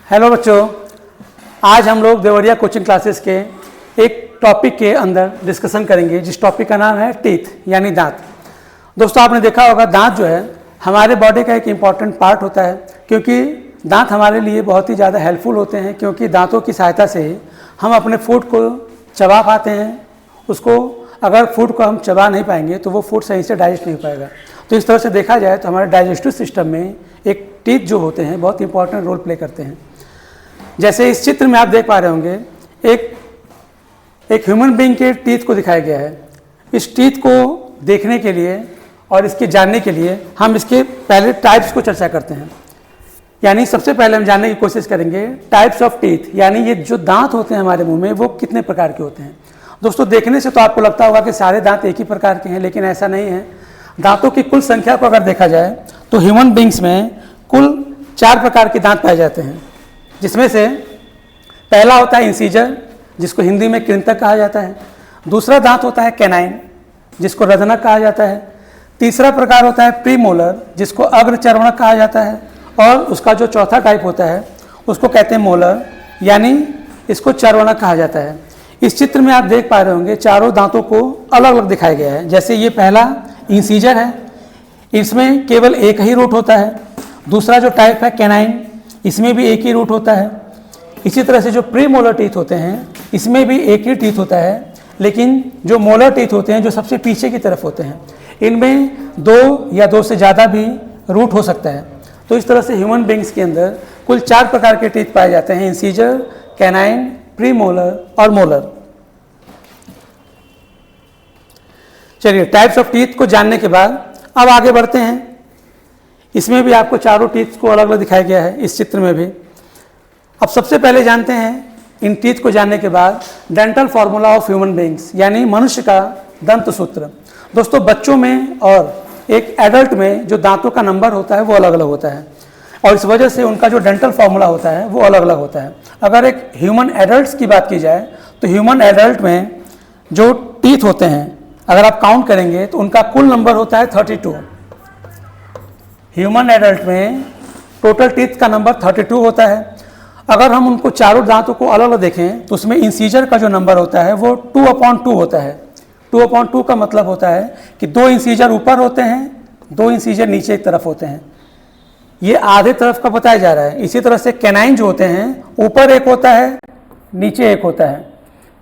Hello बच्चों, आज हम लोग देवरिया कोचिंग क्लासेस के एक टॉपिक के अंदर डिस्कशन करेंगे जिस टॉपिक का नाम है टीथ यानी दांत। दोस्तों, आपने देखा होगा दांत जो है हमारे बॉडी का एक इम्पॉर्टेंट पार्ट होता है, क्योंकि दांत हमारे लिए बहुत ही ज़्यादा हेल्पफुल होते हैं, क्योंकि दांतों की सहायता से ही हम अपने फूड को चबा पाते हैं। उसको अगर फूड को हम चबा नहीं पाएंगे तो वो फूड सही से डाइजेस्ट नहीं हो पाएगा। तो इस तरह से देखा जाए तो हमारे डाइजेस्टिव सिस्टम में एक टीथ जो होते हैं बहुत इंपॉर्टेंट रोल प्ले करते हैं। जैसे इस चित्र में आप देख पा रहे होंगे, एक ह्यूमन बीइंग के टीथ को दिखाया गया है। इस टीथ को देखने के लिए और इसके जानने के लिए हम इसके पहले टाइप्स को चर्चा करते हैं। यानी सबसे पहले हम जानने की कोशिश करेंगे टाइप्स ऑफ टीथ, यानी ये जो दांत होते हैं हमारे मुंह में वो कितने प्रकार के होते हैं। दोस्तों, देखने से तो आपको लगता होगा कि सारे दांत एक ही प्रकार के हैं, लेकिन ऐसा नहीं है। दांतों की कुल संख्या को अगर देखा जाए तो ह्यूमन बीइंग्स में कुल 4 प्रकार के दांत पाए जाते हैं, जिसमें से पहला होता है इंसीजर, जिसको हिंदी में कृंतक कहा जाता है। दूसरा दांत होता है कैनाइन, जिसको रजनक कहा जाता है। तीसरा प्रकार होता है प्रीमोलर, जिसको अग्रचर्वणक कहा जाता है। और उसका जो चौथा टाइप होता है उसको कहते हैं मोलर, यानी इसको चर्वणक कहा जाता है। इस चित्र में आप देख पा रहे होंगे चारों दांतों को अलग अलग दिखाया गया है। जैसे ये पहला इंसीजर है, इसमें केवल एक ही रूट होता है। दूसरा जो टाइप है कैनाइन, इसमें भी एक ही रूट होता है। इसी तरह से जो प्रीमोलर टीथ होते हैं इसमें भी एक ही टीथ होता है, लेकिन जो मोलर टीथ होते हैं जो सबसे पीछे की तरफ होते हैं, इनमें 2 या 2 से ज़्यादा भी रूट हो सकता है। तो इस तरह से ह्यूमन बीइंग्स के अंदर कुल 4 प्रकार के टीथ पाए जाते हैं: इंसीजर, कैनाइन, प्रीमोलर और मोलर। चलिए, टाइप्स ऑफ टीथ को जानने के बाद अब आगे बढ़ते हैं। इसमें भी आपको चारों टीथ को अलग अलग दिखाया गया है, इस चित्र में भी। अब सबसे पहले जानते हैं इन टीथ को जानने के बाद dental formula of human beings, यानी मनुष्य का दंत सूत्र। दोस्तों, बच्चों में और एक एडल्ट में जो दांतों का नंबर होता है वो अलग अलग होता है, और इस वजह से उनका जो डेंटल फार्मूला होता है वो अलग अलग होता है। अगर एक ह्यूमन एडल्ट्स की बात की जाए तो ह्यूमन एडल्ट में जो टीथ होते हैं अगर आप काउंट करेंगे तो उनका कुल नंबर होता है 32। ह्यूमन एडल्ट में टोटल टीथ का नंबर 32 होता है। अगर हम उनको चारों दांतों को अलग अलग देखें तो उसमें इंसीजर का जो नंबर होता है वो 2/2 होता है। 2/2 का मतलब होता है कि 2 इंसीजर ऊपर होते हैं, 2 इंसीजर नीचे एक तरफ होते हैं। ये आधे तरफ का बताया जा रहा है। इसी तरह से कैनाइन जो होते हैं ऊपर एक होता है, नीचे एक होता है।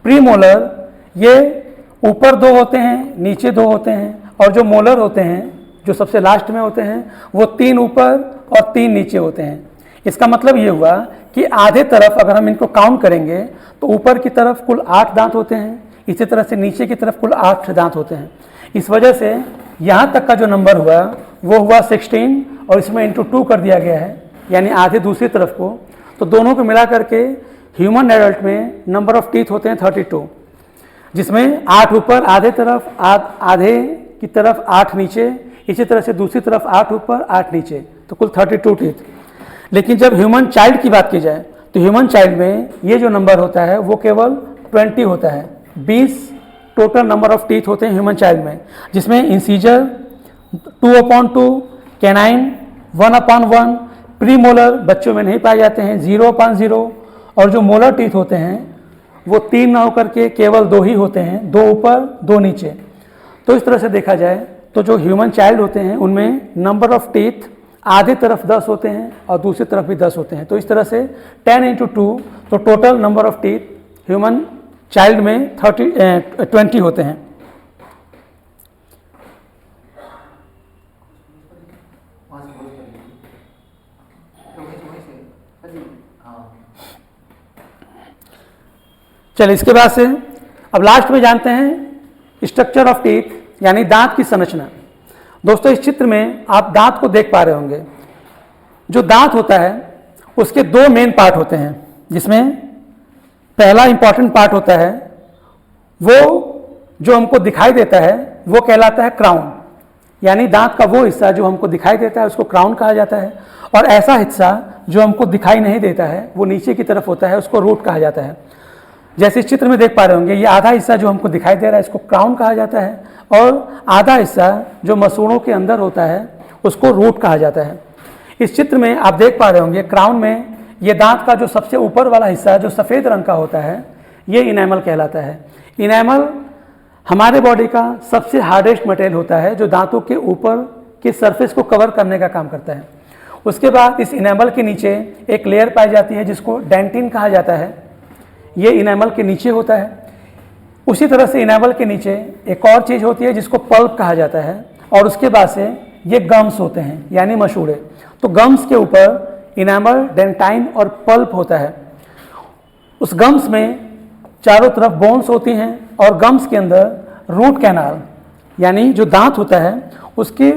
प्रीमोलर ये ऊपर 2 होते हैं, नीचे 2 होते हैं। और जो मोलर होते हैं जो सबसे लास्ट में होते हैं वो 3 ऊपर और 3 नीचे होते हैं। इसका मतलब ये हुआ कि आधे तरफ अगर हम इनको काउंट करेंगे तो ऊपर की तरफ कुल 8 दांत होते हैं, इसी तरह से नीचे की तरफ कुल 8 दांत होते हैं। इस वजह से यहाँ तक का जो नंबर हुआ वो हुआ 16, और इसमें इंटू 2 कर दिया गया है, यानी आधे दूसरी तरफ को। तो दोनों को मिला करके ह्यूमन एडल्ट में नंबर ऑफ टीथ होते हैं 32, जिसमें 8 ऊपर आधे तरफ, आधे की तरफ 8 नीचे, इसी तरह से दूसरी तरफ 8 ऊपर 8 नीचे, तो कुल 32 टीथ। लेकिन जब ह्यूमन चाइल्ड की बात की जाए तो ह्यूमन चाइल्ड में ये जो नंबर होता है वो केवल 20 होता है। 20 टोटल नंबर ऑफ टीथ होते हैं ह्यूमन चाइल्ड में, जिसमें इंसीजर 2/2, कैनाइन 1/1, प्रीमोलर बच्चों में नहीं पाए जाते हैं 0/0, और जो मोलर टीथ होते हैं वो 3 ना होकर के केवल 2 ही होते हैं, 2 ऊपर 2 नीचे। तो इस तरह से देखा जाए तो जो ह्यूमन चाइल्ड होते हैं उनमें नंबर ऑफ टीथ आधे तरफ 10 होते हैं और दूसरी तरफ भी 10 होते हैं। तो इस तरह से 10 × 2, तो total number of teeth human child में 20 होते हैं। चलिए, इसके बाद से अब लास्ट में जानते हैं स्ट्रक्चर ऑफ टीथ, यानी दांत की संरचना। दोस्तों, इस चित्र में आप दांत को देख पा रहे होंगे। जो दांत होता है उसके 2 मेन पार्ट होते हैं, जिसमें पहला इंपॉर्टेंट पार्ट होता है वो जो हमको दिखाई देता है वो कहलाता है क्राउन, यानी दांत का वो हिस्सा जो हमको दिखाई देता है उसको क्राउन कहा जाता है। और ऐसा हिस्सा जो हमको दिखाई नहीं देता है वो नीचे की तरफ होता है, उसको रूट कहा जाता है। जैसे इस चित्र में देख पा रहे होंगे, ये आधा हिस्सा जो हमको दिखाई दे रहा है इसको क्राउन कहा जाता है, और आधा हिस्सा जो मसूड़ों के अंदर होता है उसको रूट कहा जाता है। इस चित्र में आप देख पा रहे होंगे क्राउन में ये दांत का जो सबसे ऊपर वाला हिस्सा है जो सफ़ेद रंग का होता है, ये इनेमल कहलाता है। इनेमल हमारे बॉडी का सबसे हार्डेस्ट मटेरियल होता है जो दांतों के ऊपर के सरफेस को कवर करने का काम करता है। उसके बाद इस इनेमल के नीचे एक लेयर पाई जाती है जिसको डेंटिन कहा जाता है, ये इनेमल के नीचे होता है। उसी तरह से इनेमल के नीचे एक और चीज़ होती है जिसको पल्प कहा जाता है, और उसके बाद से ये गम्स होते हैं यानी मसूड़े। तो गम्स के ऊपर इनेमल, डेंटाइन और पल्प होता है। उस गम्स में चारों तरफ बोन्स होती हैं और गम्स के अंदर रूट कैनाल यानी जो दांत होता है उसकी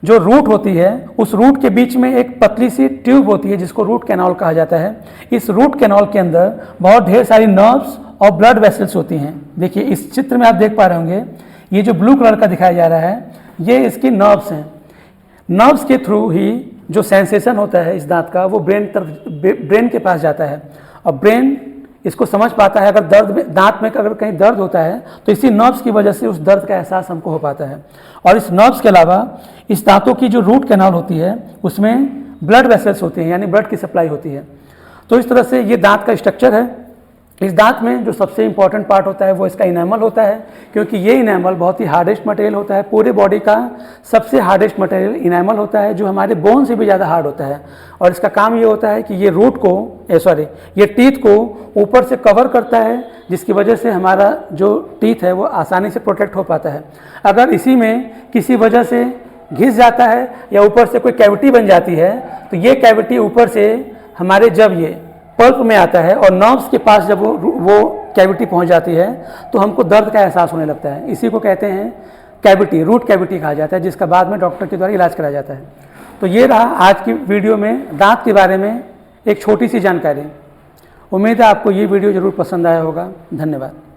जो रूट होती है, उस रूट के बीच में एक पतली सी ट्यूब होती है जिसको रूट कैनाल कहा जाता है। इस रूट कैनाल के अंदर बहुत ढेर सारी नर्व्स और ब्लड वेसल्स होती हैं। देखिए इस चित्र में आप देख पा रहे होंगे, ये जो ब्लू कलर का दिखाया जा रहा है ये इसकी नर्व्स हैं। नर्व्स के थ्रू ही जो सेंसेशन होता है इस दांत का वो ब्रेन के पास जाता है, और ब्रेन इसको समझ पाता है। अगर दांत में अगर कहीं दर्द होता है तो इसी नर्व्स की वजह से उस दर्द का एहसास हमको हो पाता है। और इस नर्व्स के अलावा इस दांतों की जो रूट कैनाल होती है उसमें ब्लड वेसल्स होते हैं यानी ब्लड की सप्लाई होती है। तो इस तरह से ये दांत का स्ट्रक्चर है। इस दांत में जो सबसे इंपॉर्टेंट पार्ट होता है वो इसका इनेमल होता है, क्योंकि ये इनेमल बहुत ही हार्डेस्ट मटेरियल होता है। पूरे बॉडी का सबसे हार्डेस्ट मटेरियल इनेमल होता है जो हमारे बोन से भी ज़्यादा हार्ड होता है। और इसका काम ये होता है कि ये रूट को ये टीथ को ऊपर से कवर करता है, जिसकी वजह से हमारा जो टीथ है वो आसानी से प्रोटेक्ट हो पाता है। अगर इसी में किसी वजह से घिस जाता है या ऊपर से कोई कैविटी बन जाती है तो ये कैविटी ऊपर से हमारे जब ये पल्प में आता है और नर्व्स के पास जब वो कैविटी पहुंच जाती है तो हमको दर्द का एहसास होने लगता है। इसी को कहते हैं कैविटी, रूट कैविटी कहा जाता है, जिसका बाद में डॉक्टर के द्वारा इलाज कराया जाता है। तो ये रहा आज की वीडियो में दांत के बारे में एक छोटी सी जानकारी। उम्मीद है आपको ये वीडियो ज़रूर पसंद आया होगा। धन्यवाद।